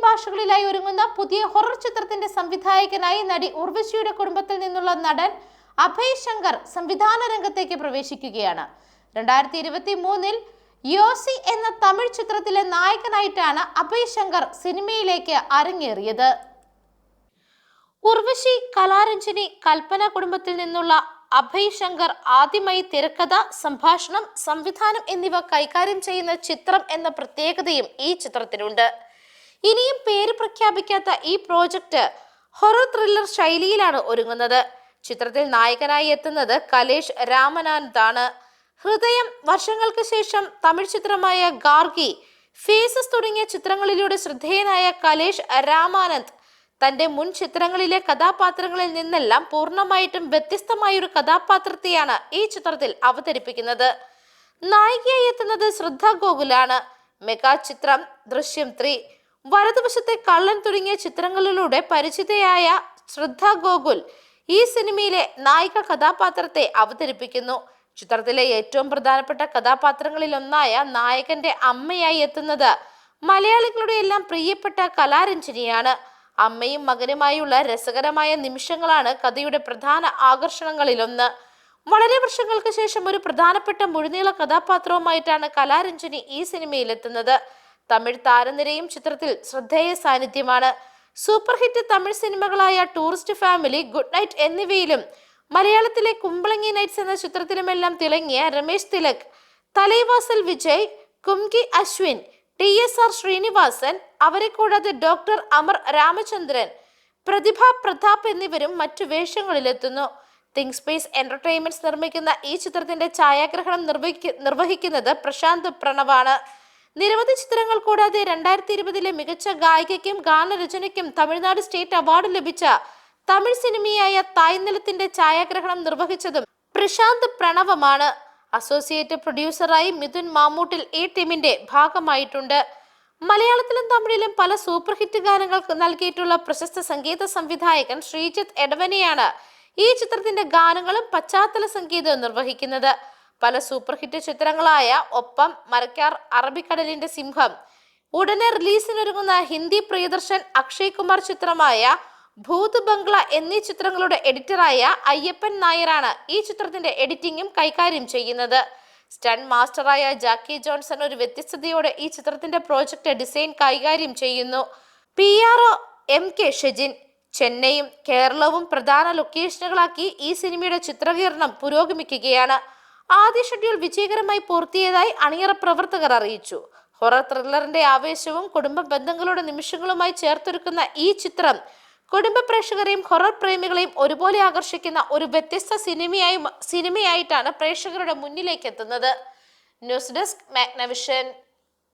ഭാഷകളിലായി ഒരുങ്ങുന്ന പുതിയ ഹൊറർ ചിത്രത്തിന്റെ സംവിധായകനായി നടി ഉർവശിയുടെ കുടുംബത്തിൽ നിന്നുള്ള നടൻ അഭയ് ശങ്കർ സംവിധാന രംഗത്തേക്ക് പ്രവേശിക്കുകയാണ്. 2023 യോസി എന്ന തമിഴ് ചിത്രത്തിലെ നായകനായിട്ടാണ് അഭയ് ശങ്കർ സിനിമയിലേക്ക് അരങ്ങേറിയത്. ഉർവശി, കലാരഞ്ജനി, കൽപ്പന കുടുംബത്തിൽ നിന്നുള്ള അഭയ് ശങ്കർ ആദ്യമായി തിരക്കഥ, സംഭാഷണം, സംവിധാനം എന്നിവ കൈകാര്യം ചെയ്യുന്ന ചിത്രം എന്ന പ്രത്യേകതയും ഈ ചിത്രത്തിനുണ്ട്. ഇനിയും പേര് പ്രഖ്യാപിക്കാത്ത ഈ പ്രോജക്റ്റ് ഹൊറർ ത്രില്ലർ ശൈലിയിലാണ് ഒരുങ്ങുന്നത്. ചിത്രത്തിൽ നായകനായി എത്തുന്നത് കലേഷ് രാമനാനന്ദ് ആണ്. ഹൃദയം, വർഷങ്ങൾക്ക് ശേഷം തമിഴ് ചിത്രമായ ഗാർഗി, ഫേസസ് തുടങ്ങിയ ചിത്രങ്ങളിലൂടെ ശ്രദ്ധേയനായ കലേഷ് രാമാനന്ദ് തന്റെ മുൻ ചിത്രങ്ങളിലെ കഥാപാത്രങ്ങളിൽ നിന്നെല്ലാം പൂർണ്ണമായിട്ടും വ്യത്യസ്തമായൊരു കഥാപാത്രത്തെയാണ് ഈ ചിത്രത്തിൽ അവതരിപ്പിക്കുന്നത്. നായികയായി എത്തുന്നത് ശ്രദ്ധ ഗോകുലാണ്. മെഗാ ചിത്രം ദൃശ്യം 3, വലതുവശത്തെ കള്ളൻ തുടങ്ങിയ ചിത്രങ്ങളിലൂടെ പരിചിതയായ ശ്രദ്ധ ഗോകുൽ ഈ സിനിമയിലെ നായിക കഥാപാത്രത്തെ അവതരിപ്പിക്കുന്നു. ചിത്രത്തിലെ ഏറ്റവും പ്രധാനപ്പെട്ട കഥാപാത്രങ്ങളിൽ ഒന്നായ നായകന്റെ അമ്മയായി എത്തുന്നത് മലയാളികളുടെ എല്ലാം പ്രിയപ്പെട്ട കലാരഞ്ജനിയാണ്. അമ്മയും മകനുമായുള്ള രസകരമായ നിമിഷങ്ങളാണ് കഥയുടെ പ്രധാന ആകർഷണങ്ങളിലൊന്ന്. വളരെ വർഷങ്ങൾക്ക് ശേഷം ഒരു പ്രധാനപ്പെട്ട മുഴുനീള കഥാപാത്രവുമായിട്ടാണ് കലാരഞ്ജനി ഈ സിനിമയിൽ എത്തുന്നത്. തമിഴ് താരനിരയും ചിത്രത്തിൽ ശ്രദ്ധേയ സാന്നിധ്യമാണ്. സൂപ്പർ ഹിറ്റ് തമിഴ് സിനിമകളായ ടൂറിസ്റ്റ് ഫാമിലി, ഗുഡ് നൈറ്റ് എന്നിവയിലും മലയാളത്തിലെ കുമ്പളങ്ങി നൈറ്റ്സ് എന്ന ചിത്രത്തിലുമെല്ലാം തിളങ്ങിയ രമേശ് തിലക്, തലൈവാസൽ വിജയ്, കുംകി അശ്വിൻ, TSR ശ്രീനിവാസൻ, അവരെ കൂടാതെ ഡോക്ടർ അമർ രാമചന്ദ്രൻ, പ്രതിഭ പ്രതാപ് എന്നിവരും മറ്റു വേഷങ്ങളിലെത്തുന്നു. തിങ്ക് സ്പേസ് എന്റർടൈൻമെന്റ്സ് നിർമ്മിക്കുന്ന ഈ ചിത്രത്തിന്റെ ഛായാഗ്രഹണം നിർവഹിക്കുന്നത് പ്രശാന്ത് പ്രണവാണ്. നിരവധി ചിത്രങ്ങൾ കൂടാതെ 2020 മികച്ച ഗായികയ്ക്കും ഗാനരചനയ്ക്കും തമിഴ്നാട് സ്റ്റേറ്റ് അവാർഡ് ലഭിച്ച തമിഴ് സിനിമയായ തായ്നിലത്തിന്റെ ഛായാഗ്രഹണം നിർവഹിച്ചതും പ്രശാന്ത് പ്രണവമാണ്. അസോസിയേറ്റ് പ്രൊഡ്യൂസറായി മിഥുൻ മാമൂട്ടിൽ ഈ ടീമിന്റെ ഭാഗമായിട്ടുണ്ട്. മലയാളത്തിലും തമിഴിലും പല സൂപ്പർ ഹിറ്റ് ഗാനങ്ങൾ നൽകിയിട്ടുള്ള പ്രശസ്ത സംഗീത സംവിധായകൻ ശ്രീജിത്ത് എടവനെയാണ് ഈ ചിത്രത്തിന്റെ ഗാനങ്ങളും പശ്ചാത്തല സംഗീതവും നിർവഹിക്കുന്നത്. പല സൂപ്പർ ഹിറ്റ് ചിത്രങ്ങളായ ഒപ്പം, മരക്കാർ, അറബിക്കടലിന്റെ സിംഹം, ഉടനെ റിലീസിനൊരുങ്ങുന്ന ഹിന്ദി പ്രിയദർശൻ അക്ഷയ് കുമാർ ചിത്രമായ ഭൂത് ബംഗ്ല എന്നീ ചിത്രങ്ങളുടെ എഡിറ്ററായ അയ്യപ്പൻ നായരാണ് ഈ ചിത്രത്തിന്റെ എഡിറ്റിംഗും കൈകാര്യം ചെയ്യുന്നത്. സ്റ്റണ്ട് മാസ്റ്ററായ ജാക്കി ജോൺസൺ ഒരു വ്യത്യസ്തതയോടെ ഈ ചിത്രത്തിന്റെ പ്രോജക്റ്റ് ഡിസൈൻ കൈകാര്യം ചെയ്യുന്നു. PRO MK Shejin. ചെന്നൈയും കേരളവും പ്രധാന ലൊക്കേഷനുകളാക്കി ഈ സിനിമയുടെ ചിത്രീകരണം പുരോഗമിക്കുകയാണ്. ആദ്യ ഷെഡ്യൂൾ വിജയകരമായി പൂർത്തിയായതായി അണിയറ പ്രവർത്തകർ അറിയിച്ചു. ഹൊറർ ത്രില്ലറിന്റെ ആവേശവും കുടുംബ ബന്ധങ്ങളുടെ നിമിഷങ്ങളുമായി ചേർത്തൊരുക്കുന്ന ഈ ചിത്രം കുടുംബ പ്രേക്ഷകരെയും ഹൊറർ പ്രേമികളെയും ഒരുപോലെ ആകർഷിക്കുന്ന ഒരു വ്യത്യസ്ത സിനിമയായിട്ടാണ് പ്രേക്ഷകരുടെ മുന്നിലേക്ക് എത്തുന്നത്. News desk, Magnavision.